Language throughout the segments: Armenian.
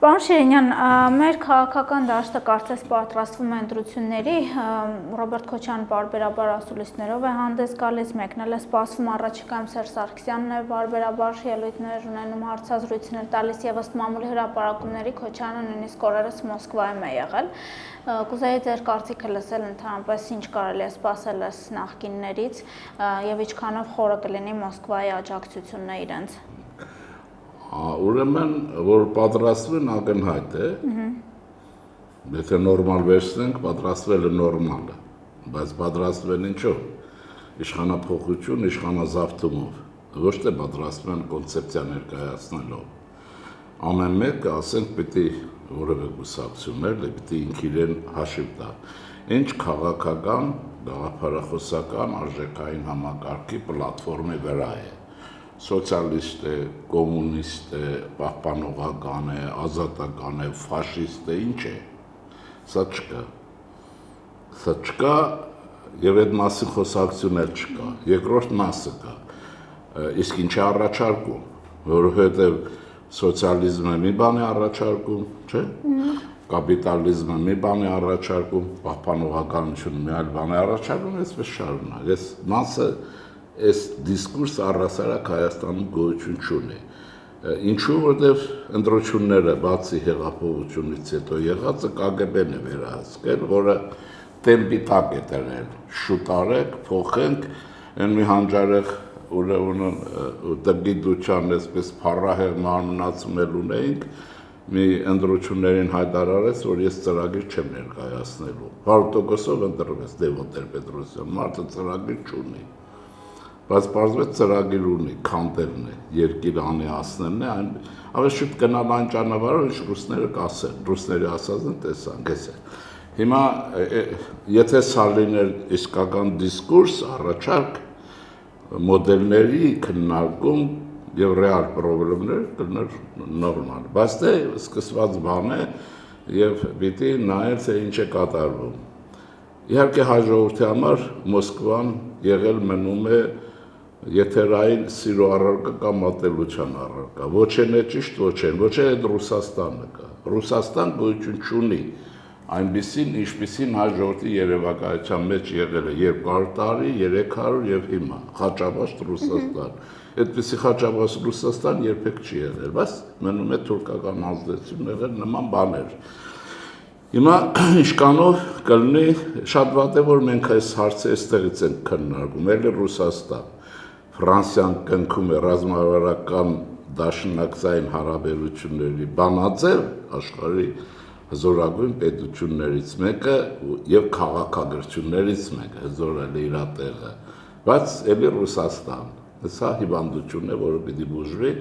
Պարոն Շիրինյան, մեր քաղաքական դաշտը կարծես պատրաստվում է ընտրությունների, Ռոբերտ Քոչյանը պարբերաբար ասուլիսներով է հանդես գալիս, մեկն էլ է սպասվում առաջիկայում Սերժ Սարգսյանն է պարբերաբար ելույթներ ունենում, հարցազրույցներ տալիս եւ ըստ մամուլի հրապարակումների Քոչյանը նույնիսկ օրերս Մոսկվայում է եղել։ Կուզեի ձեր կարծիքը լսել ընդհանրապես ինչ կարելի է սպասել այս նախկիններից եւ ինչքանով խորը կլինի Մոսկվայի աջակցությունն է իրենց։ Ուրեմն, որ պատրաստվեն ակնհայտ է, եթե նորմալ վերցնենք, պատրաստվելը նորմալ է, բայց պատրաստվել ինչով, իշխանափոխություն, իշխանազավթումով, ոչ թե պատրաստվում են կոնցեպցիա ներկայացնելով։ Ամեն մեկը, ասենք, պիտի որևէ կուսակցություններ, պիտի ինք իրեն հաշիվ տա, ինչ քաղաքական, գաղափարախոսական, արժեքային համակարգի պլատֆորմի վրա է։ Սոցիալիստ է, կոմունիստ է, պահպանողական է, ազատական է, ֆաշիստ է, ինչ է, սա չկա եւ այդ մասին խոսակցություններ չկա, երկրորդ մասը կա, իսկ ինչ է առաջարկում, որովհետեւ սոցիալիզմը մի բան է առաջարկում, չէ՞, կապիտալիզմը մի բան է առաջարկում, պահպանողականությունը մի այլ բան է առաջարկում, այսպես շարունակ, այս մասը այս դիսկուրս առհասարակ Հայաստանում գոյություն չունի։ Ինչու, որտեվ ընտրությունները բացի հեղափոխությունից հետո եղածը ԿԳԲ-ն է վերահսկել, որը տեմպի տակ է դրել, շուտ արեք, փոխենք, այն մի հանճարեղ ուրեմն դգիդության այսպես փառահեղ մարմնացում էլ ունեինք, մի ընտրություններին հայտարարեց, որ ես ծրագիր չեմ ներկայացնելու։ 100%-ով ընտրվեց Դևոտ Տեր-Պետրոսյան, մարդը ծրագիր չունի։ Բայց պարզվեց ծրագիր ունի, քանտերն է, երկիր անիասնելն է, ավելի շուտ գնալ այն ճանապարհով, ինչ ռուսները կասեն, ռուսների ասածն տեսանք, էս է։ Հիմա, եթե սա լիներ իսկական դիսկուրս, առաջարկ, մոդելների քննարկում եւ ռեալ պրոբլեմներ կլներ նորմալ, բայց դե սկսված բան է եւ պիտի նայել, թե ինչ է կատարվում։ Իհարկե հայ ժողովրդի համար Մոսկվան եղել մնում է եթերային սիրո առարկա կամ ատելության առարկա, ոչ են է ճիշտ, ոչ է այդ Ռուսաստանը կա, Ռուսաստան գոյություն չունի, այնպիսին, ինչպիսին հայ ժողովրդի երևակայության մեջ եղել է 200 տարի, 300 եւ հիմա, խաչաբաստ Ռուսաստան, այդպիսի խաչաբաստ Ռուսաստան երբեք չի եղել, բայց մնում է թուրքական ազդեցություն եղել նման բաներ։ Հիմա ինչքանով կլինի, շատ վատ է, որ մենք այս հարցը այստեղից ենք քննարկում, էլի Ռուսաստան, Ֆրանսիան կնքում է ռազմավարական դաշնակցային հարաբերությունների բանաձև աշխարհի հզորագույն պետություններից մեկը եւ քաղաքագրություններից մեկը, հզորել է իր տեղը, բայց էլի Ռուսաստան, սա հիվանդություն է, որը պիտի բուժվի,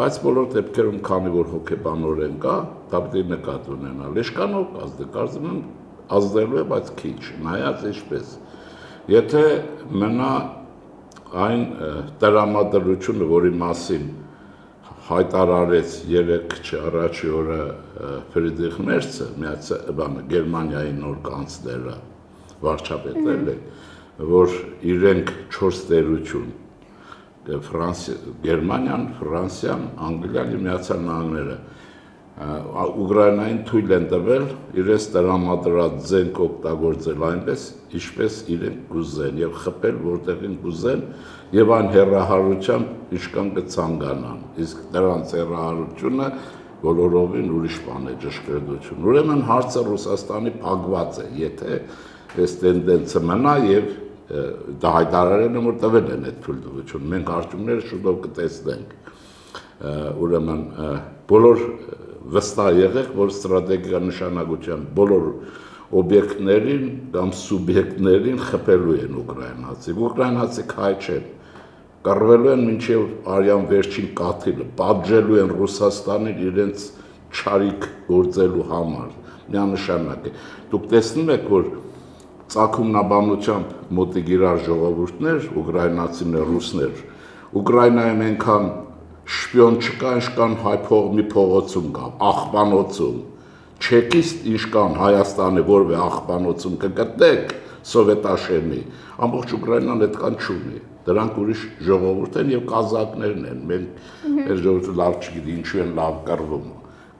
բայց բոլոր դեպքերում, քանի որ հոգեբանորեն կա, դա պիտի նկատի ունենալ, ինչքանով կարծում եմ ազդելու է, բայց քիչ, նայած ինչպես, եթե մնա այն տրամադրությունը, որի մասին հայտարարեց 3 առաջի օրը Ֆրիդրիխ Մերցը, Գերմանիայի նոր կանցլերը, վարչապետել է, որ իրենք 4 տերություն, Գերմանիան, Ֆրանսիան, Անգլիան և Միացյալ Նահանգները Ուկրաինային թույլ են տվել իրենց տրամադրած զենք օգտագործել այնպես, ինչպես իրենք կուզեն եւ խփել որտեղին կուզեն եւ այն հեռահարությամբ ինչքան կցանկանան, իսկ դրանց հեռահարությունը բոլորովին ուրիշ բան է, ճշգրտություն։ Ուրեմն հարցը Ռուսաստանի փակված է, եթե այս տենդենսը մնա եւ դա հայտարարել են, որ տվել են այդ թույլտվությունը, մենք արդյունքները շուտով կտեսնենք։ Ուրեմն բոլոր վստահ եղեք, որ ստրատեգիական նշանակության բոլոր օբյեկտներին կամ սուբյեկտներին խփելու են ուկրաինացիք հայ չեն, կռվելու են մինչև արյան վերջին կաթիլը, պատժելու են Ռուսաստանին իրենց չարիք գործելու համար, միանշանակ է։ Դուք տեսնում եք, որ ծագումնաբանությամբ մոտիկ իրար ժողովուրդներ, ուկրաինացիներ, ռուսներ, Ուկրաինայում այնքան շպիոն չկա, ինչքան հայ մի փողոցում կա, աղբանոցում, չեկիստ ինչքան Հայաստանի որևէ աղբանոցում կգտնեք սովետաշենի, ամբողջ Ուկրաինան այդքան չունի, դրանք ուրիշ ժողովուրդ են եւ կազակներն են, մենք այս ժողովուրդը լավ չգիտի, ինչու են լավ կռվում,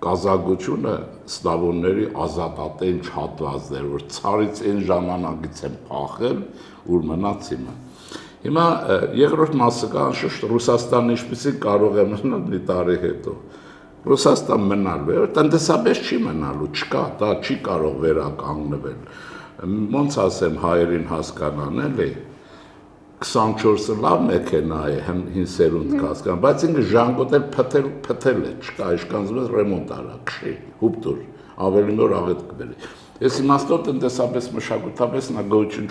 կազակությունը սլավոնների ազատատենչ հատվածներ, որ ցարից այն ժամանակից են փախել, ուր մնաց հիմա։ Հիմա երկրորդ մասը կա անշուշտ Ռուսաստանը ինչպեսին կարող է մնալ մի տարի հետո։ Ռուսաստան մնալու է, տնտեսապես չի մնալու, չկա, դա չի կարող վերականգնվել։ Ոնց ասեմ հայերին հասկանան, էլի 24-ը լավ մեքենա է, հին սերունդ կասկան, բայց ինքը ժանգոտել փթել է, չկա, իշկանձում ռեմոնտ արա, քշի, հուպտուր, ավելի նոր աղետ կբերի։ Ես իմաստով տնտեսապես մշակութապես նա գոյություն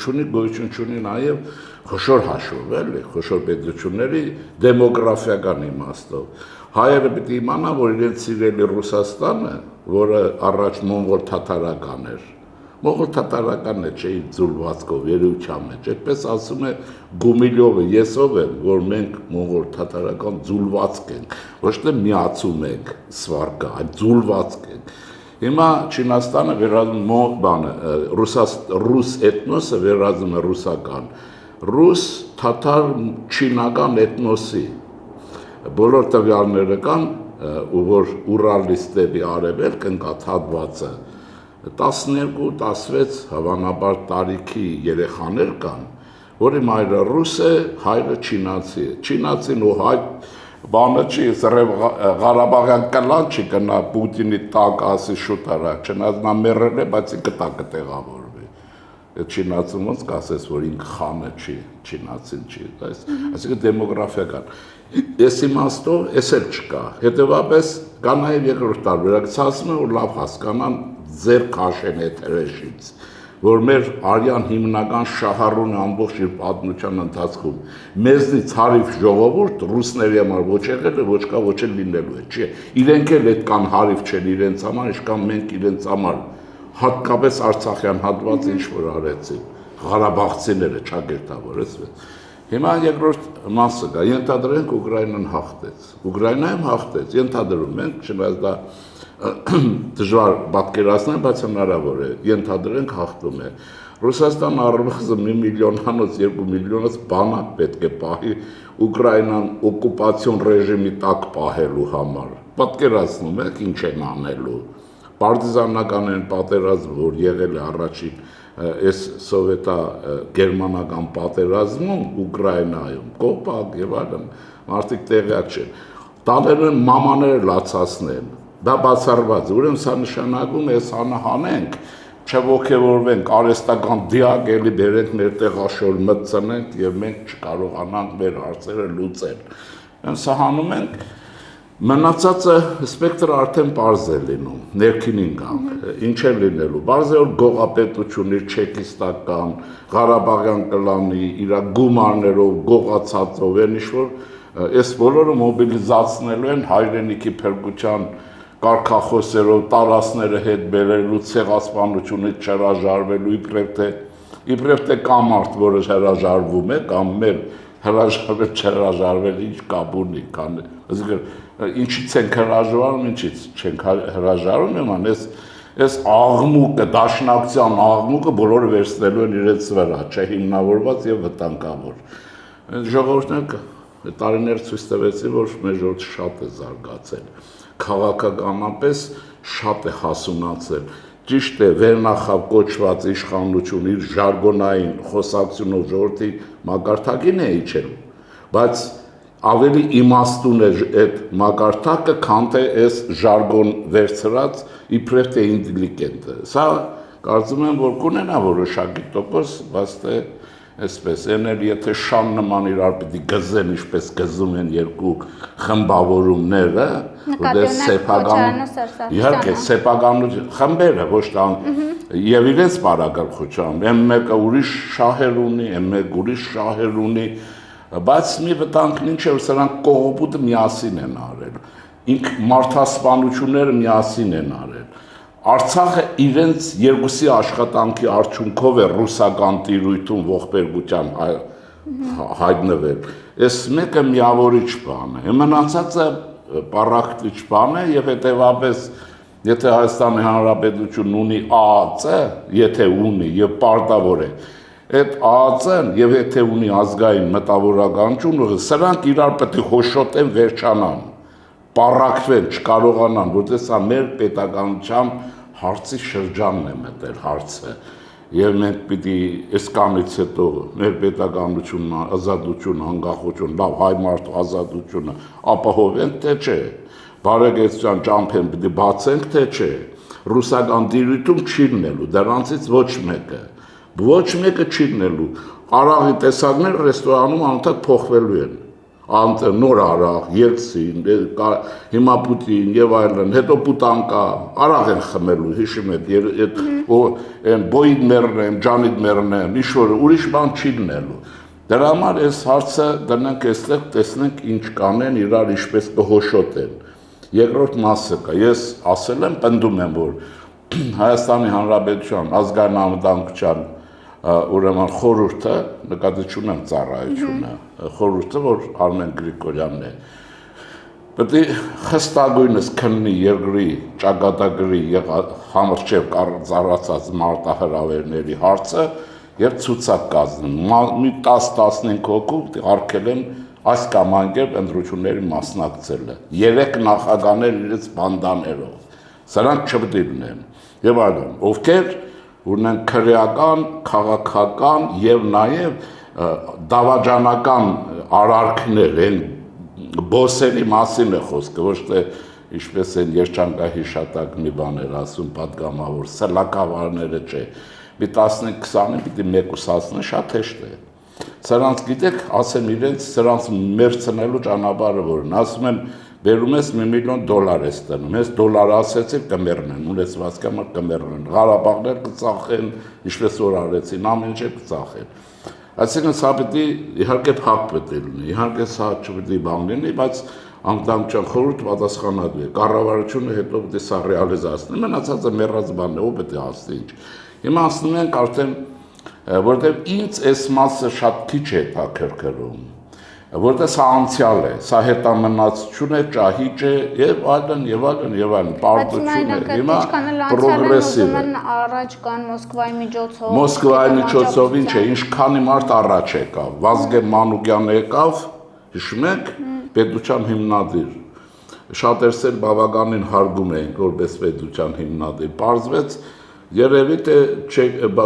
չունի նաև խոշոր հաշվով, էլի, խոշոր պետությունների դեմոգրաֆիական իմաստով։ Հայերը պիտի իմանան, որ իրենց սիրելի Ռուսաստանը, որը առաջ մոնղոլ թաթարական էր, մոնղոլ թաթարականն է չէ ձուլվածքով, երևության մեջ, այդպես ասում է Գումիլյովը, ես ով եմ, որ մենք մոնղոլ թաթարական ձուլվածք ենք, ոչ թե միացում ենք սվարկա, այլ ձուլվածք ենք։ Հիմա Չինաստանը վերածում ռուս էթնոսը վերածում է ռուսական, ռուս թաթար չինական էթնոսի բոլոր տվյալները կան, որ ուրալիստերի արևելք ընկած հատվածը 12-16 հավանաբար տարիքի երեխաներ կան, որի մայրը ռուս է, հայրը չինացի է։ Չինացին ու հայ բանը չի, Ղարաբաղյան կլան չի կնա Պուտինի տակ ասի շուտ արա, չնայած նա մեռել է, բայց ինքը տակը տեղավորվի։ Այդ չինացին ոնց կասես, որ ինքը խանը չի, չինացին չի, այսինքն դեմոգրաֆիական։ Ես իմաստով էս էլ չկա, հետևաբար կա նաև երկրորդ տարբերակ, ասում եմ, որ լավ հասկանան ձեր քաշեն եթերեշից, որ մեր արյան հիմնական շահառուն ամբողջ իր պատմության ընթացքում մեզնից հարիվ ժողովուրդ ռուսների համար ոչ եղել է, ոչ կա, ոչ էլ լինելու է, չի։ Իրենք էլ այդքան հարիվ չեն իրենց համար, ինչքան մենք իրենց համար, հատկապես Արցախյան հատվածը ինչ որ արեցին, Ղարաբաղցիները չագերտավորեցվեց։ Հիմա երկրորդ մասը կա, ենթադրենք Ուկրաինան հաղթեց, Ուկրաինայում հաղթեց, ենթադրում ենք, չնայած դա դժվար պատկերացնել, բայց հնարավոր է, ենթադրենք հաղթում է։ Ռուսաստան առնվազն 1 միլիոնանոց, 2 միլիոնոց բանակ պետք է պահի Ուկրաինան օկուպացիոն ռեժիմի տակ պահելու համար։ Պատկերացնում եք ինչ են անելու։ Պարտիզանական են պատերազմ, որ եղել է առաջին այս սովետա գերմանական պատերազմում Ուկրաինայում, կոպակ եւ այլն, մարդիկ տեղյակ չեն։ Տալերն են մամաները լացացնել։ Դա բացառված, ուրեմն սա նշանակում է, սանը հանենք, չողքեվորվենք, արհեստական դիակ էլի բերենք մեր տեղաշոր մտցնենք եւ մենք չկարողանանք մեր հարցերը լուծել։ Սա հանում ենք, մնացածը սպեկտրը արդեն պարզ է լինում, ներքինին գանք, ինչ է լինելու, պարզ է որ գողապետություն իր չեկիստական, Ղարաբաղյան կլանի, իր գումարներով, գողացածով են ինչ-որ, այս բոլորը մոբիլիզացնելու են հայրենիքի փրկության կարգախոսերով տարածները հետ բերելու, ցեղասպանությունից չհրաժարվելու, իբրև թե կամ մարդ, որը հրաժարվում է, կամ մեր հրաժարվել չհրաժարվել, ինչ կապ ունի, ինչից ենք հրաժարվում, ինչից չենք հրաժարվում, իման, այս աղմուկը, դաշնակցության աղմուկը բոլորը վերցնելու են իրենց վրա, չէ հիմնավորված եւ վտանգավոր։ Ժողովուրդները տարիներ ցույց տվեցին, որ մեր ժողովուրդը շատ է զարգացել, քաղաքականապես շատ է հասունացել, ճիշտ է վերնախավ կոչված իշխանություն իր ժարգոնային խոսակցությունով ժողովրդի մակարդակին է իջել, բայց ավելի իմաստուն է այդ մակարդակը, քան թե այս ժարգոն վերցրած իբրև թե ինտելիգենտը։ Սա կարծում եմ, որ կունենա որոշակի տոկոս, բայց թե այսպես, այն էլ եթե շան նման իրար պիտի գզեն, ինչպես գզում են երկու խմբավորումները, իհարկե սեփականություն խմբերը ոչ տան եւ իրենց բարակարգությամբ, այն մեկը ուրիշ շահեր ունի, այն մեկ ուրիշ շահեր ունի, բայց մի վտանգն ինչ է, որ սրանք կողոպուտը միասին են արել, ինք մարդասպանությունները միասին են արել։ Արցախը իրենց երկուսի աշխատանքի արդյունքով է ռուսական տիրույթում ողբերգության հայտնվել։ Այս մեկը միավորիչ բան է, մնացածը պարակտիչ բան է եւ հետեւաբար եթե Հայաստանի Հանրապետությունն ունի ԱԱԾ, եթե ունի եւ պարտավոր է, այդ ԱԱԾ-ն եւ եթե ունի ազգային մտավորականություն, սրանք իրար պետք է հոշոտեն վերջանան։ պառակվել, չկարողանան, որտեղ սա մեր պետականության հարցի շրջանն է մտել հարցը։ Եվ մենք պիտի այս կանից հետո մեր պետականությունը, ազատությունը, անկախությունը, լավ հայ մարդու ազատությունը ապահովենք, թե չէ։ Բարեկեցության ճամփեն պիտի բացենք, թե չէ։ Ռուսական դիրույթում չի լինելու, դրանցից ոչ մեկը չի լինելու։ Արաղի տեսակներ ռեստորանում անընդհատ փոխվելու են։ Նոր արաղ, Ելցին, հիմա Պուտին եւ այլն, հետո Պուտանկա, արաղ են խմելու, հիշում եք, այն բոյդներն են, ջանիդներն են, ինչ-որ ուրիշ բան չի լինելու։ Դրա համար այս հարցը դնենք այստեղ, տեսնենք ինչ կանեն, իրար ինչպես կհոշոտեն։ Երկրորդ մասը կա, ես ասել եմ, պնդում եմ, որ Հայաստանի Հանրապետության ազգային անվտանգության ուրեմն խորհուրդը, նկատի չունեմ ծառայությունը, խորհուրդը, որ Արմեն Գրիգորյանն է, պետք է խստագույնս քննի երկրի ճակատագրի եւ համարժեք ծառացած մարտահրավերների հարցը եւ ցուցակ կազմում։ Մի 10-15 հոգու արկել են այս կամ այն կերպ ընտրությունների մասնակցելը։ 3 նախագահներ իրենց բանդաներով։ Սրանք չպետք է լինեն։ Եվ այլն, ովքեր ունեն քրեական, քաղաքական եւ նաեւ դավաճանական արարքներ են բոսերի մասին է խոսքը, ոչ թե ինչպես են երջանկահիշատակ մի բաներ ասում պատգամավոր, սլակավարները չէ։ Մի 15-20-ին պիտի մեկուսացնեն, շատ հեշտ է։ Սրանց գիտեք, ասեմ իրենց սրանց մերցնելու ճանապարհը որն, ասում են բերում ես $1 միլիոն ես տնում, ես դոլար ասեցիր կմեռնեն, ունեցվածքի համար կմեռնեն, Ղարաբաղներ կծախեն, ինչպես որ արեցին, ամեն ինչ կծախեն։ Այսինքն սա պիտի իհարկե փակ պետք է լինի, իհարկե սա չպետք է բան լինի, բայց անվտանգության խորհուրդը պատասխանատու է։ Կառավարությունը հետո պետք է սա ռեալիզացնի, մնացածը մեռած բանն է, ով պետք է ասի ինչ։ Հիմա ասում ենք արդեն, որտեղ ինձ այս մասը շատ քիչ է հետաքրքրում, որտեղ սա անցյալ է, սա հետամնացություն է, ճահիճ է եւ այլն, պարտություն է, հիմա պրոգրեսիվ է։ Առաջ կան Մոսկվայի միջոցով։ Մոսկվայի միջոցով ինչ է, ինչքանի մարդ առաջ եկավ, Վազգեն Մանուկյանը եկավ, հիշում եք, պետության հիմնադիր։ Շատերս էլ բավականին հարգում էին որպես պետության հիմնադիր, պարզվեց երևի թե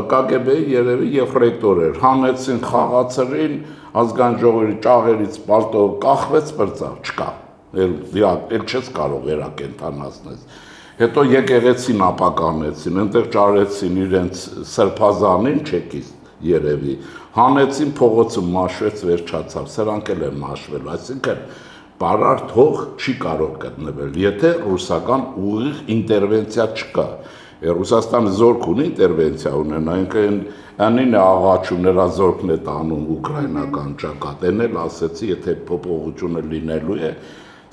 KGB-ի երևի եւ ռեկտոր էր, հանեցին, խաղացրին, ազգային ժողովի ճաղերից պալտով կախվեց բրծավ, չկա, էլ չես կարող վերակենդանացնել։ Հետո եկեղեցին ապականեցին, այնտեղ ճարեցին իրենց սրբազանին, չեկիստ երևի, հանեցին, փողոցում մաշվեց, վերջացավ, սրանք էլ են մաշվել, այսինքն բարարդ հող չի կարող գտնվել, եթե ռուսական ուղիղ ինտերվենցիա չկա։ Ռուսաստանը զորք ունի ինտերվենցիա ունենա, այնին է աղաչում, նրա զորքն է տանում ուկրաինական ճակատ, այն էլ ասեցի, եթե փոփոխությունը լինելու է,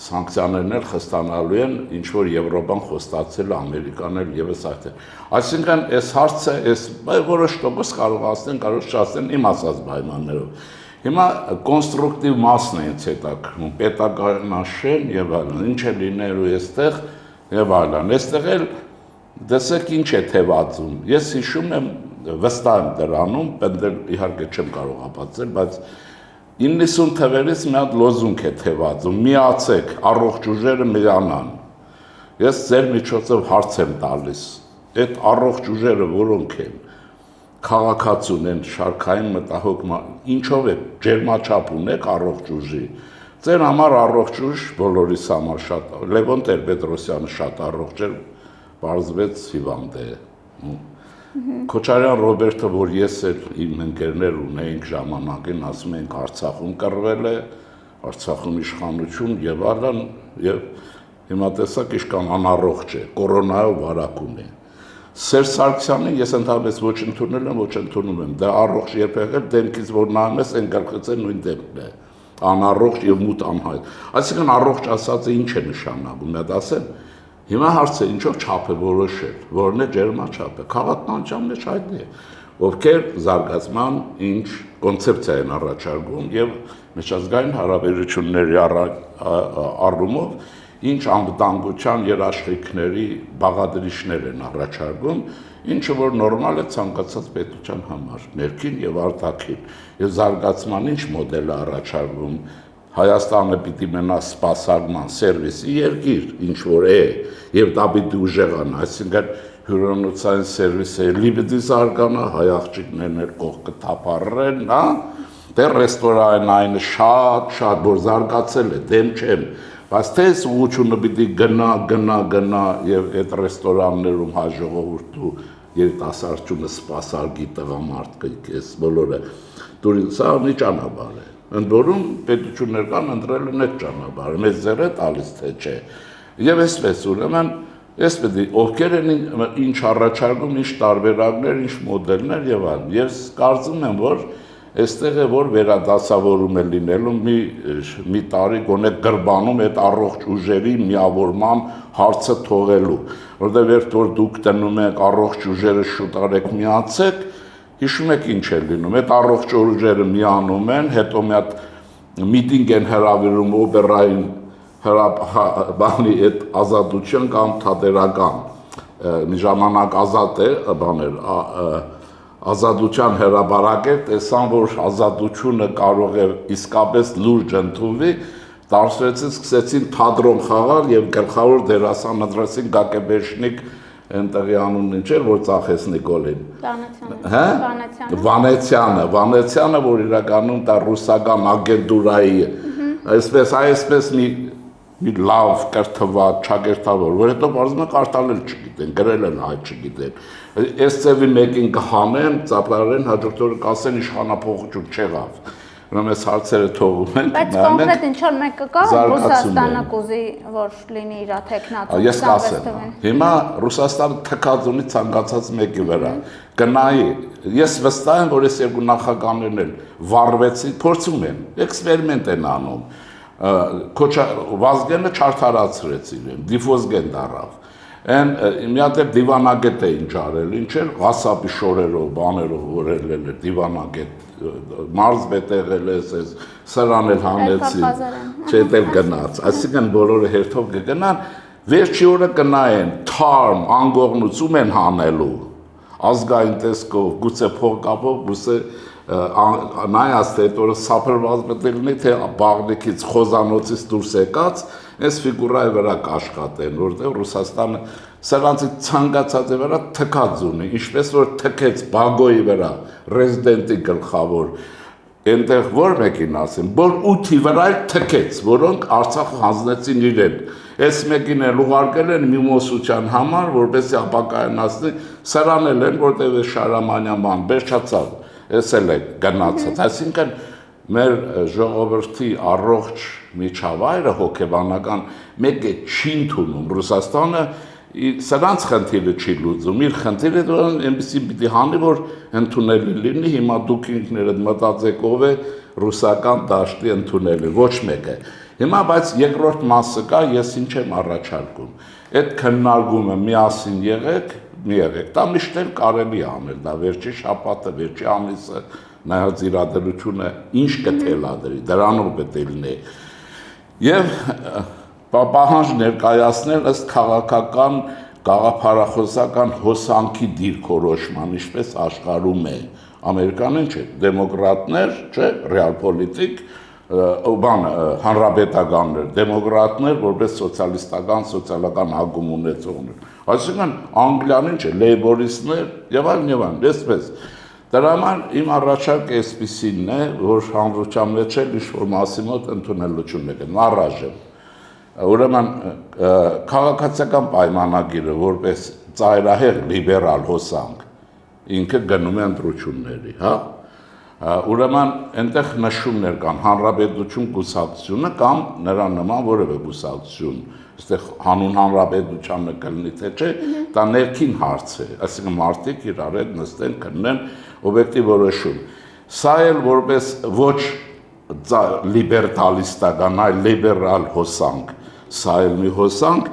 սանկցիաներն էլ խստանալու են, ինչ որ Եվրոպան խոստացել է, Ամերիկան էլ եւս այդտեղ։ Այսինքն այս հարցը, որոշ տոկոս կարող ասեն, կարող չասեն իմ ասած պայմաններով։ Հիմա կոնստրուկտիվ մասն է ինձ հետաքրքրում, պետականաշեն եւ այլն, ինչ է լինելու այստեղ եւ այլն։ Այստեղ էլ դեսեք ինչ է թևածում։ Ես հիշում եմ, վստահ եմ դրանում, պնդել իհարկե չեմ կարող ապացուցել, բայց 90 թվերից մի հատ լոզունգ է թևածում. միացեք, առողջ ուժերը միանան։ Ես ձեր միջոցով հարց եմ տալիս։ Այդ առողջ ուժերը որոնք են։ Քաղաքացուն են, շարքային մտահոգ, ինչով է ջերմաչափ ունեք առողջ ուժի։ Ձեր համար առողջ ուժ բոլորիս համար շատ, Լևոն Տեր-Պետրոսյանը շատ առողջ էր, պարզվեց հիվանդ է։ Քոչարյան Ռոբերտը, որ ես էլ իմ ընկերներ ունեինք ժամանակին, ասում ենք Արցախում կռվել է, Արցախում իշխանություն եւ այլն, եւ հիմա տեսակ իշքան անառողջ է, կորոնայով վարակում է։ Սերժ Սարգսյանին ես ընդհանրապես ոչ ընդունել եմ, ոչ ընդունում եմ։ Դա առողջ երբեք դեմքից որ նայում ես, այն գլխից նույն դեմքն է։ Անառողջ եւ մութ անհայտ։ Այսինքն առողջ ասածը ինչ է նշանակում, դա ասեմ։ Հիմա հարցը ինչով չափ է որոշել, որն է ջերմաչափը, քաղաքականության մեջ հայտնի է, ովքեր զարգացման ինչ կոնցեպցիա են առաջարկում եւ միջազգային հարաբերությունների առումով ինչ անվտանգության երաշխիքների բաղադրիչներ են առաջարկում, ինչը որ նորմալ է ցանկացած պետության համար, ներքին եւ արտաքին, եւ զարգացման ինչ մոդել է առաջարկվում, Հայաստանը պիտի մնա սպասարկման սերվիսի երկիր, ինչ որ է, եւ դա պիտի ուժեղանա, այսինքն հյուրանոցային սերվիսը էլի պիտի զարգանա, հայ աղջիկներն էլ կողքը թափառեն, հա, դե ռեստորանային շատ որ զարգացել է, դեմ չեմ, բայց թե ուղղությունը պիտի գնա եւ այդ ռեստորաններում հայ ժողովուրդու երիտասարդությունը սպասարկի տղամարդը, ես բոլորը դուրի սա մի ճանապարհ է։ Ընդ որում պետություններ կան ընտրել են այդ ճանապարհը, մեծ ձեռ է տալիս թե չէ։ Եվ այսպես ուրեմն, ես պետք է ովքեր են ինչ առաջարկում, ինչ տարբերակներ, ինչ մոդելներ եւ այլն։ Ես կարծում եմ, որ այստեղ է որ վերադասավորում է լինելու մի տարի գոնե գրբանում այդ առողջ ուժերի միավորման հարցը թողելու, որտեղ երբ որ դուք տնում եք առողջ ուժերը շուտ արեք միացեք, հիշում եք ինչ է լինում, այդ առողջ ուժերը միանում են, հետո մի հատ միտինգ են հրավիրում օպերային բանի այդ ազատություն կամ թատերական, մի ժամանակ ազատ է, բաներ, ազատության հրապարակ է, տեսան, որ ազատությունը կարող է իսկապես լուրջ ընդունվի, դարձրեցին, սկսեցին թատրոն խաղալ եւ գլխավոր դերասանը դրեցին Գակեբեշնիկ այնտեղի անունն ինչ էր, որ ծախեց Նիկոլին։ Վանեցյանը, որ իրականում դա ռուսական ագենտուրայի, այսպես մի լավ կրթված, չակերտավոր, որ հետո բարձում է կարդալել չգիտեն, գրել են հայ չգիտեն։ Այս ծևի մեկին կհանեն, ծափարեն, հաջորդ օրը կասեն իշխանափոխություն չեղավ։ Ուրեմն այս հարցերը թողում են։ Բայց կոնկրետ ինչ որ մեկը կա, Ռուսաստանը կուզի, որ լինի իր թեկնածու։ Ես կասեմ, հիմա Ռուսաստանը թքած ունի ցանկացած մեկի վրա։ Գնայի, ես վստահ եմ, որ այս երկու նախագահներն էլ վառվեցին, փորձում են, էքսպերիմենտ են անում։ Վազգենը չարդարացրեց իրեն, դիֆոզգեն դառավ։ Այն մի հատ դիվանագետ էին ճարել, ինչ էր ղասապի շորերով, բաներով որել էր դիվանագետ, մարզբետ եղել է, սրան էլ հանեցին, չէ էլ գնաց, այսինքն բոլորը հերթով կգնան, վերջի օրը կնայեն, թարմ, անգողնություն են հանելու, ազգային տեսքով, գուցե փող կապով, գուցե նայած թե այդ օրը սափրված պետք է լինի, թե բաղնիքից, խոզանոցից դուրս եկած, այս ֆիգուրայի վրա կաշխատեն, որտեղ Ռուսաստանը սրանցի ցանկացածի վրա թքած ունի, ինչպես որ թքեց Բագոյի վրա, ռեզիդենտի գլխավոր, այնտեղ որ մեկին ասեմ, որ 8-ի վրա էլ թքեց, որոնք Արցախը հանձնեցին իրեն, այս մեկին էլ ուղարկել են միմոսության համար, որպեսզի ապակայունացնի, սրանել են, որտեղ Շարամանյան բան, վերջացավ, այս էլ է գնացած, այսինքն մեր ժողովրդի առողջ միջավայրը հոգեբանական մեկ է չի ընդունում, Ռուսաստանը սրանց խնդիրը չի լուծում, իր խնդիրը այնպեսի պիտի հանի, որ ընդունելի լինի, հիմա դուք ինքներդ մտածեք ով է ռուսական դաշտի ընդունելի, ոչ մեկը։ Հիմա բայց երկրորդ մասը կա, ես ինչ եմ առաջարկում, այդ քննարկումը միասին եղեք, դա միշտ էլ կարելի է անել, դա վերջի շաբաթը, վերջի ամիսը, նայած իրադարձությունը ինչ կթելադրի, դրանով պետք է լինի։ Եվ պահանջ ներկայացնել ըստ քաղաքական, գաղափարախոսական հոսանքի դիրքորոշման, ինչպես աշխարհում է։ Ամերիկան ինչ է, դեմոկրատներ, չէ, ռեալպոլիտիկ, հանրապետականներ, դեմոկրատներ, որպես սոցիալական հագում ունեցողներ։ Այսինքն Անգլիան ինչ է, լեյբորիստներ եւ այլն, այսպես։ Դրա համար իմ առաջարկը այսպիսինն է, որ հանրության մեջ էլ ինչ-որ մասի մոտ ընդունելություն եկեն, առայժմ։ Ուրեմն քաղաքացիական պայմանագիրը որպես ծայրահեղ լիբերալ հոսանք ինքը գնում է ընտրությունների, հա։ Ուրեմն այնտեղ նշումներ կան հանրապետություն կուսակցությունը կամ նրա նման որևէ կուսակցություն, այստեղ հանուն հանրապետությանը կլինի թե չէ, դա ներքին հարց է, այսինքն մարդիկ իրար հետ նստեն, քննեն օբյեկտիվ որոշում։ Սա էլ որպես ոչ լիբերալիստական, այլ լիբերալ հոսանք, սա էլ մի հոսանք,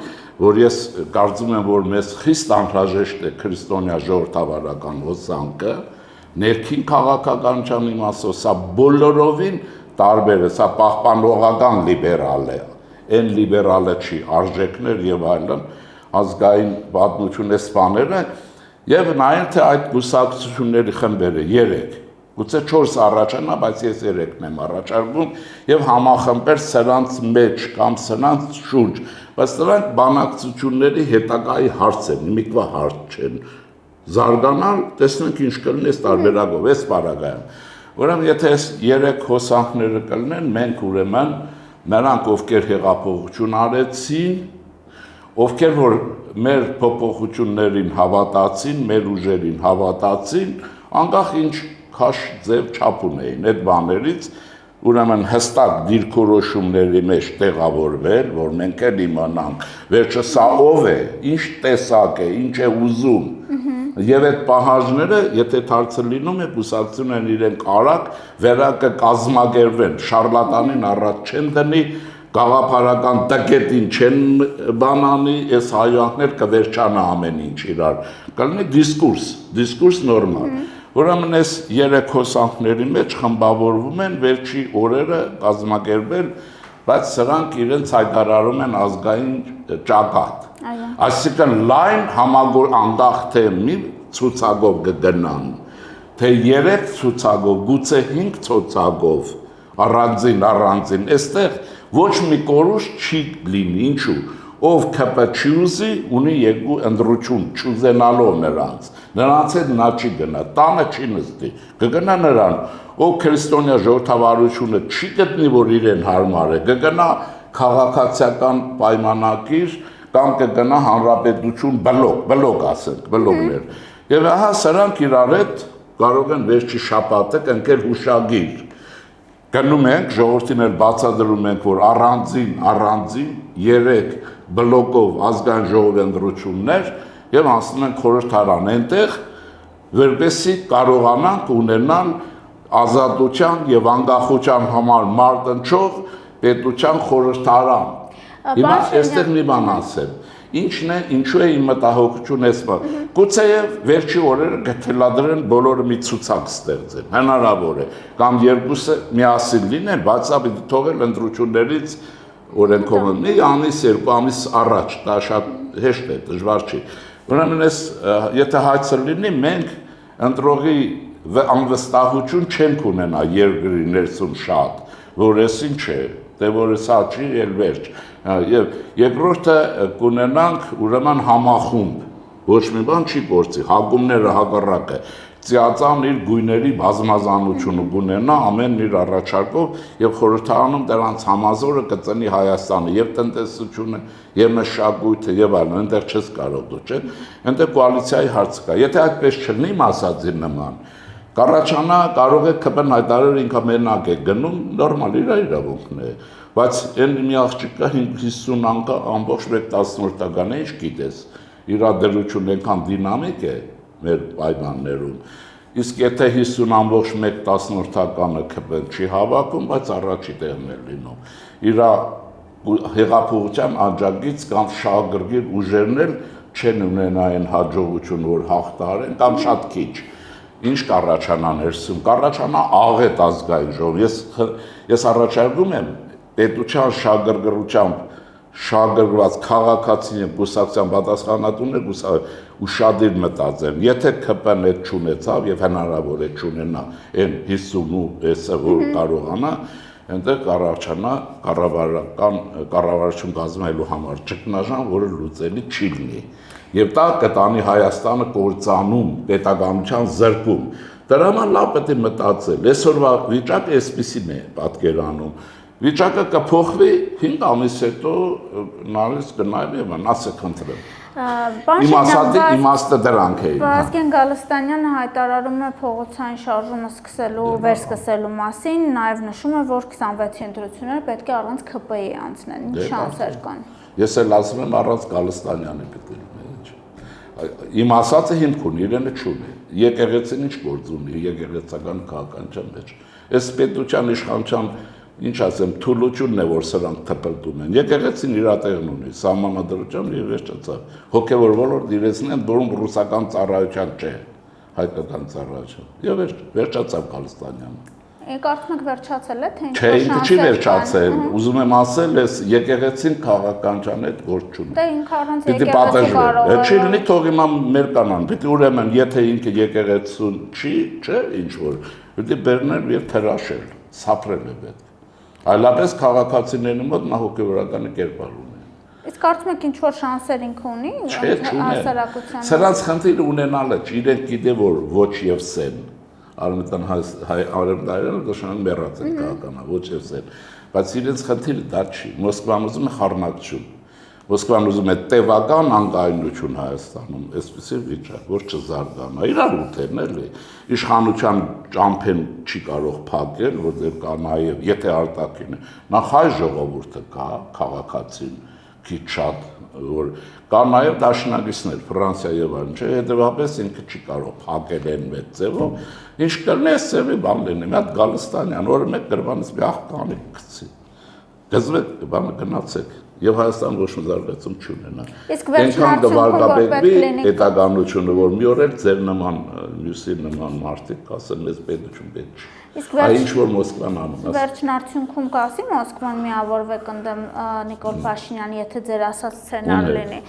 որ ես կարծում եմ, որ մեզ խիստ անհրաժեշտ է քրիստոնյա ժողովրդավարական հոսանքը, ներքին քաղաքականության իմաստով, սա բոլորովին տարբեր է, սա պահպանողական լիբերալ է, այն լիբերալը չի, արժեքներ եւ այլն, ազգային պատմություն է սպաները, եւ նայեն թե այդ կուսակցությունների խմբերը 3, Գուցե 4 առաջանա, բայց ես 3-ն եմ առաջարկում եւ համախմբել սրանց մեջ կամ սրանց շուրջ, բայց դրանք բանակցությունների հետագայի հարց են, միկվա հարց չեն։ Զարգանալ, տեսնենք ինչ կլինի այս տարբերակով, այս պարագայում։ Ուրեմն եթե այս 3 հոսանքները կլինեն, մենք ուրեմն նրանք ովքեր հեղափոխություն արեցին, ովքեր որ մեր փոփոխություններին հավատացին, մեր ուժերին հավատացին, անկախ ինչ քաշ ձև չափ ունեին այդ բաներից, ուրեմն հստակ դիրքորոշումների մեջ տեղավորվել, որ մենք էլ իմանանք, վերջը սա ով է, ինչ տեսակ է, ինչ է ուզում։ Եվ այդ պահանջները, եթե հարցը լինում է, կուսակցությունն են իրենք արագ վերակազմակերպեն, շարլատանին առաջ չեն դնի, գաղափարական տկետին չեն բանանի, այս հայանքներ կվերջանա ամեն ինչ իրար։ Կլինի դիսկուրս նորմալ։ Ուրեմն այս 3 հոսանքների մեջ խմբավորվում են վերջի օրերը կազմակերպել, բայց սրանք իրենց հայտարարում են ազգային ճակատ։ Այսինքն լայն անկախ թե մի ցուցակով կգնան, թե 3 ցուցակով, գուցե 5 ցուցակով, առանձին, այստեղ ոչ մի կորուստ չի լինի, ինչու, ով ԿՊ չի ուզի, ունի երկու ընտրություն, չուզենալով նրանց հետ նա չի գնա, տանը չի նստի, կգնա նրան, ով քրիստոնյա ժողովրդավարությունը չի գտնի, որ իրեն հարմար է, կգնա քաղաքացիական պայմանագիր կամ կգնա հանրապետություն բլոկ ասենք, բլոկներ։ Եվ ահա սրանք իրար հետ կարող են վերջի շաբաթը կնքել հուշագիր։ Գնում ենք, ժողովրդին էլ բացատրում ենք, որ առանձին 3 բլոկով ազգային ժողովի ընտրություններ եւ անցնում ենք խորհրդարան այնտեղ, որպեսզի կարողանանք ունենալ ազատության եւ անկախության համար մարտնչող պետության խորհրդարան։ Հիմա այստեղ մի բան ասեմ։ Ինչու է իմ մտահոգությունը այս բան։ Գուցեև վերջի օրերը կթելադրեն բոլորը մի ցուցակ ստեղծեն, հնարավոր է, կամ երկուսը միասին լինեն, բայց դա պիտի թողել ընտրություններից օրենքով մի ամիս, 2 ամիս առաջ, դա շատ հեշտ է, դժվար չի։ Ուրեմն եթե հայցը լինի, մենք ընտրողի անվստահություն չենք ունենա երկրի ներսում շատ, որ ես ինչ է, դե որ սա չի, էլ վերջ։ Եվ երկրորդը կունենանք ուրեմն համախումբ, ոչ մի բան չի գործի, հակումները հակառակը, ծիածան իր գույների բազմազանությունը կունենա ամեն իր առաջարկով եւ խորհրդարանում դրանց համազորը կծնի Հայաստանը եւ տնտեսությունը եւ մշակույթը եւ այլն, այնտեղ չես կարող դու, չէ՞։ Այնտեղ կոալիցիայի հարց կա։ Եթե այդպես չլինի մասածի նման, կառաջանա կարող է ԿՊ-ն հայտարարել ինքը մենակ է գնում, նորմալ իր իրավունքն է, բայց այն մի աղջիկ կա 50 անգա ամբողջ 1/10 ինչ գիտես, իր դրությունը այնքան դինամիկ է մեր պայմաններում, իսկ եթե 50 ամբողջ 1/10 ԿՊ-ն չի հավաքում, բայց առաջի տեղն է լինում, իր հեղափոխության աջակից կամ շահագրգիռ ուժերն էլ չեն ունենա այն հաջողություն, որ հաղթահարեն կամ շատ քիչ։ Ինչ կառաջանա ներսում, կառաջանա աղետ ազգային ժողով։ Ես առաջարկում եմ պետության շահագրգռությամբ շահագրգռված քաղաքացիների կուսակցության պատասխանատուներ ուշադիր մտածեն։ Եթե ԿՊ-ն այդ չունեցավ եւ հնարավոր է չունենա այն 50-ը որ կարողանա, այնտեղ կառաջանա կառավարություն կազմելու համար ճգնաժամ, որը լուծելի չի լինի։ Եվ դա կտանի Հայաստանը կործանում, պետականության զրկում։ Դրա համար լավ պետք է մտածել։ Այսօրվա վիճակը այսպեսին է պատկերանում։ Վիճակը կփոխվի 5 ամիս հետո նորից կնայեմ եւ ասեք խնդրեմ։ Իմաստը դրանք է։ Վազգեն Գալստանյանը հայտարարում է փողոցային շարժումը սկսելու, վերսկսելու մասին, նաեւ նշում է, որ 26-ի ընտրությունները պետք է առանց ԿՊ-ի անցնեն։ Ինչ շանսեր կան։ Ես էլ ասում եմ առանց Գալստանյանի պետք է լինի։ Իմ ասածը հիմք ունի, իրենը չունի։ Եկեղեցին ինչ գործ ունի եկեղեցական քաղաքականության մեջ։ Այս պետության իշխանության ինչ ասեմ, թուլությունն է, որ սրանք թփլտում են։ Եկեղեցին իր տեղն ունի, սահմանադրությամբ եւ վերջացավ։ Հոգեվոր ոլորտ իրենցն են, որում ռուսական ծառայության չէ, հայկական ծառայության։ Եվ վերջացավ Գալստանյանը։ Կարծում եք վերջացել է, թե ինչ չէ, ինքը չի վերջացել։ Ուզում եմ ասել, այս եկեղեցին քաղաքականության հետ գործ չունի։ Դե ինքը առանց եկեղեցի կարող է։ Չի լինի թող հիմա մեր կանան։ Պիտի ուրեմն, եթե ինքը եկեղեցուն չի, չէ, ինչ որ Պետք է բերնել եւ թրաշել, սափրել է պետք։ Այլապես քաղաքացիների մոտ նա հոգեվորականի կերպար ունի։ Իսկ կարծում եք ինչ որ շանսեր ինքը ունի հասարակության։ Սրանց խնդիրը ունենալը չի, իրենք գիտե որ ոչ եւ սեն։ Արմենտան արևմտայինը դաշնան մեռած են քաղաքանա, ոչ եւ սեն։ Բայց իրենց խնդիրը դա չի։ Մոսկվան ուզում է խառնակություն։ Մոսկվան ուզում է տևական անկայունություն Հայաստանում, այսպեսի վիճակ, որ չզարգանա։ Իրար ուտեն էլի։ Իշխանության ճամփեն չի կարող փակել, որտեղ կա նաև, եթե արտաքին է, նախ հայ ժողովուրդը կա, քաղաքացին, քիչ շատ, որ կա նաև դաշնակիցներ, Ֆրանսիա եւ այլն, չէ, հետեւաբար ինքը չի կարող փակել այն մեծ ձևով, ինչ կլինի, այս ձևի բան լինի, մի հատ Գալստանյան, օրը մեկ գրվանից մի աղբանի գցի։ Գզվեք, բանը գնացեք։ Եվ Հայաստան ոչ մի զարգացում չունենա։ Այնքան դվարկաբեկվի հետագանությունը, որ մի օր էլ ձեր նման, մյուսի նման մարդիկ ասեն, մեզ պետություն պետք չի։ Այ ինչ որ Մոսկվան անում։ Վերջին արդյունքում կասի Մոսկվան միավորվեք ընդդեմ Նիկոլ Փաշինյանի, եթե ձեր ասած սցենար լինի։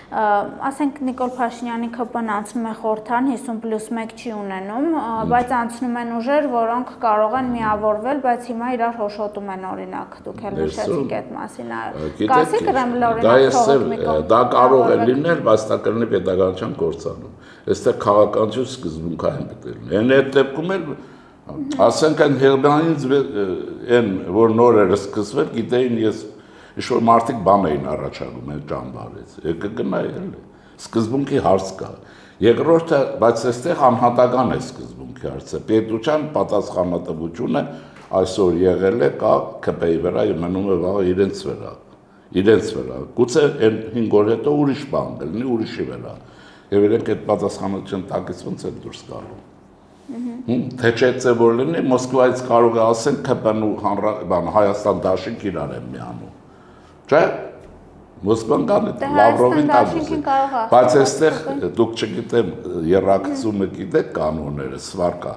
Ասենք Նիկոլ Փաշինյանի ԿՊ-ն անցնում է խորհրդան 50+1 չի ունենում, բայց անցնում են ուժեր, որոնք կարող են միավորվել, բայց հիմա իրար հոշոտում են օրինակ, դուք էլ նշեցիք այդ մասին։ Կասի Կրեմլը օրինակ թողեք Նիկոլ։ Դա կարող է լինել, բայց դա կլինի պետականության կործանում։ Այստեղ քաղաքականություն սկզբունքային պետք է լինի։ Այն այդ դեպքում էլ ասենք այն Հերբյանից այն որ նոր էր սկսվել, գիտեին ես ինչ-որ մարդիկ բան էին առաջարկում այդ ճամբարից, եկը գնայի էլի, սկզբունքի հարց կա, երկրորդը, բայց այստեղ անհատական է սկզբունքի հարցը, պետության պատասխանատվությունը այսօր եղել է, կա ԿՊ-ի վրա և մնում է վաղը իրենց վրա, գուցե այն 5 օր հետո ուրիշ բան կլինի, ուրիշի վրա, և իրենք այդ պատասխանատվության տակից ոնց են դուրս գալու։ Թե չէ որ լինի, Մոսկվայից կարող է ասեն ԿՊ-ն ու Հայաստան դաշինք իրար են միանում։ Չէ, Մոսկվան կան է, Լավրովին տագուզի, բայց այստեղ դուք չգիտեմ, երակցումը գիտեք կանոնները, սվարկա,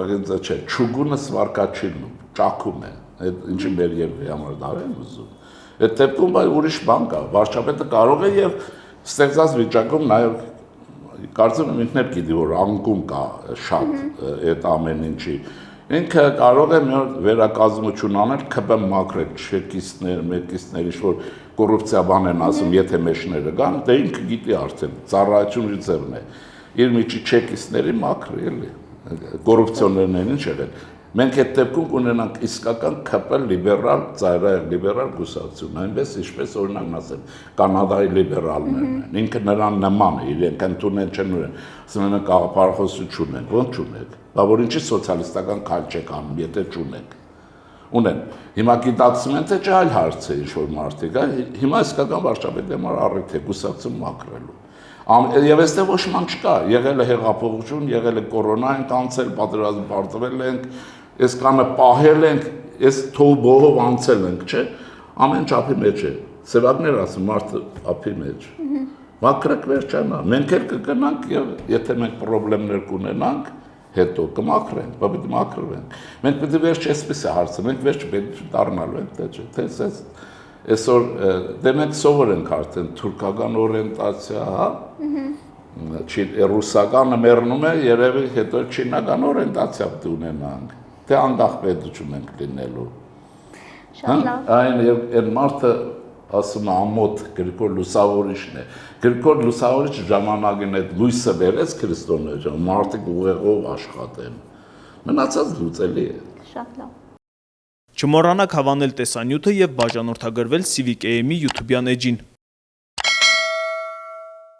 պեղինձը չէ, չուգունը սվարկա չի լինում, ճաքում է, ինչի մեր երկրի համար դա են ուզում։ Այդ դեպքում ուրիշ բան կա, վարչապետը կարող է և ստեղծած վիճակում նաև կարծում եմ ինքն էլ գիտի, որ անկում կա շատ այդ ամեն ինչի։ Ինքը կարող է վերակազմություն անել, ԿՊ մաքրել, չեկիստներ, մեկիստներ, ինչ-որ կոռուպցիա բան են ասում, եթե մեջները գան, դե ինքը գիտի արդեն, ծառայությունի ձևն է։ Իր միջի չեկիստների մաքրի, էլի, կոռուպցիոներն են ինչ եղել։ Մենք այդ դեպքում կունենանք իսկական ԿՊ լիբերալ, ծայրահեղ լիբերալ կուսակցություն, այնպես ինչպես օրինակ ասեմ, Կանադայի լիբերալներն են, ինքը նրան նման է, իրենք ընդունեն չեն ունեն, ասում են գաղափարախոսություն չունենք, ոնց չունենք, բա որ ինչի սոցիալիստական քայլ չեք անում, եթե չունենք, ունեն, հիմա գիտակցում են, թե չէ այլ հարց է ինչ-որ մարդիկ, հիմա իսկական վարչապետի համար առիթ է կուսակցություն մաքրելու։ Եվ այստեղ ոչ ման չկա, եղել է հեղափոխություն, եղել է կորոնա ենք անցել, պատերազմ պարտվել ենք, այս կանը պահել ենք, այս թող բողով անցել ենք, չէ, ամեն չափի մեջ է, սևակներ ասում, մարդը ափի մեջ, մաքրեք վերջանա, մենք էլ կգնանք և եթե մենք պրոբլեմներ կունենանք, հետո կմաքրենք, բա պետք մաքրվենք, մենք պետք է վերջ այսպես է հարցը, մենք վերջ պետք դառնալու ենք, թե չէ, թե այսօր դե մենք սովոր ենք արդեն թուրքական օրենտացիա, ռուսականը մեռնում է, երևի հետո չինական օրենտացիա պետք ունենանք, թե անկախ պետություն ենք լինելու։ Այն և այն մարդը ասում է ամոթ Գրիգոր Լուսավորիչն է։ Գրիգոր Լուսավորիչը ժամանակին այդ լույսը բերեց քրիստոնեը, մարդիկ ուղեղով աշխատեն։ Մնացած լուծելի է։ Շատ լավ։ Չմոռանաք հավանել տեսանյութը և բաժանորդագրվել Civic AM-ի YouTube-յան էջին։